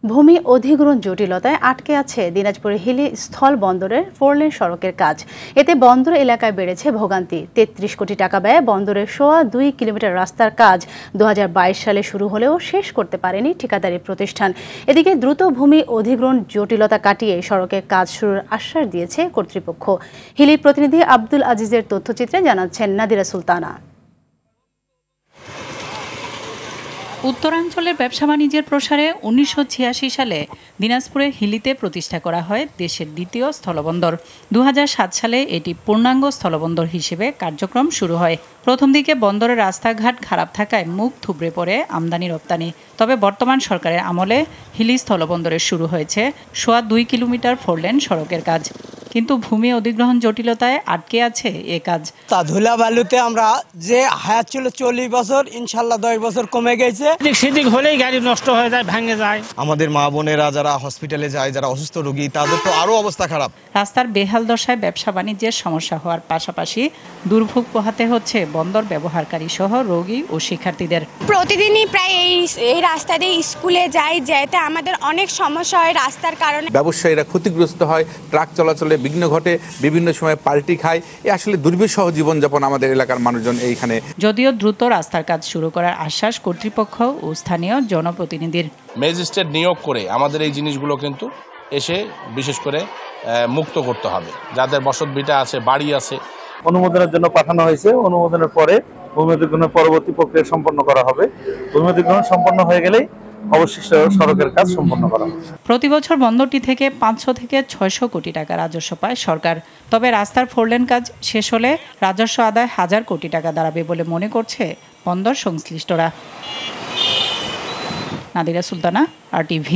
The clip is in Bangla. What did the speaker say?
ভূমি অধিগ্রহণ জটিলতায় আটকে আছে দিনাজপুরের হিলি স্থল বন্দরের 4 লেন সড়কের কাজ। এতে বন্দর এলাকায় বেড়েছে ভোগান্তি। 33 কোটি টাকা ব্যয়ে বন্দরের 2.25 কিলোমিটার রাস্তার কাজ 2022 সালে শুরু হলেও শেষ করতে পারেনি ঠিকাদারি প্রতিষ্ঠান। এদিকে দ্রুত ভূমি অধিগ্রহণ জটিলতা কাটিয়ে সড়কের কাজ শুরুর আশ্বাস দিয়েছে কর্তৃপক্ষ। হিলি প্রতিনিধি আব্দুল আজিজের তথ্যচিত্রে জানাচ্ছেন নাদিরা সুলতানা। উত্তরাঞ্চলের ব্যবসা বাণিজ্যের প্রসারে 1986 সালে দিনাজপুরের হিলিতে প্রতিষ্ঠা করা হয় দেশের দ্বিতীয় স্থলবন্দর। 2007 সালে এটি পূর্ণাঙ্গ স্থলবন্দর হিসেবে কার্যক্রম শুরু হয়। প্রথম দিকে বন্দরের রাস্তাঘাট খারাপ থাকায় মুখ থুবড়ে পড়ে আমদানি রপ্তানি। তবে বর্তমান সরকারের আমলে হিলি স্থলবন্দরে শুরু হয়েছে 2.25 কিলোমিটার 4 লেন সড়কের কাজ। কিন্তু ভূমি অধিগ্রহণ জটিলতায় আটকে আছে এ কাজ। ধুলা বালুতে আমরা যে হায়াত ছিল 40 বছর, ইনশাল্লাহ 10 বছর কমে গেছে। সেদিক হলেই গাড়ি নষ্ট হয়ে যায়, ভেঙে যায়। আমাদের মা বোনেরা যারা হসপিটালে যায়, যারা অসুস্থ রোগী, তাদের তো আরো অবস্থা খারাপ। রাস্তার বেহাল দশায় ব্যবসা বাণিজ্যের সমস্যা হওয়ার পাশাপাশি দুর্ভোগ পোহাতে হচ্ছে বন্দর ব্যবহারকারী সহ রোগী ও শিক্ষার্থীদের। প্রতিদিনই প্রায় এই রাস্তা দিয়ে স্কুলে যাই, যেতে আমাদের অনেক সমস্যা হয় রাস্তার কারণে। ব্যবসায়ীরা ক্ষতিগ্রস্ত হয়, ট্রাক চলাচলে বিঘ্ন ঘটে, বিভিন্ন সময় পাল্টি খায়। এ আসলে দুর্বিষহ জীবনযাপন আমাদের এলাকার মানুষজন এইখানে। যদিও দ্রুত রাস্তার কাজ শুরু করার আশ্বাস কর্তৃপক্ষ ও স্থানীয় জনপ্রতিনিধির। ম্যাজিস্ট্রেট নিয়োগ করে আমাদের এই জিনিসগুলো কিন্তু এসে বিশেষ করে মুক্ত করতে হবে। যাদের বসত ভিটা আছে, বাড়ি আছে, অনুমোদনের জন্য পাঠানো হয়েছে। অনুমোদনের পরে ভূমি অধিগ্রহণের পরবর্তী প্রক্রিয়া সম্পন্ন করা হবে। ভূমি অধিগ্রহণ সম্পন্ন হয়ে গেলেই অবশিষ্ট সড়কের কাজ সম্পন্ন করা হবে। প্রতি বছর বন্দরটি থেকে 500 থেকে 600 কোটি টাকা রাজস্ব পায় সরকার। তবে রাস্তার 4 লেন কাজ শেষ হলে রাজস্ব আদায় 1000 কোটি টাকা দাঁড়াবে বলে মনে করছে বন্দর সংশ্লিষ্টরা। নাদিরা সুলতানা, RTV।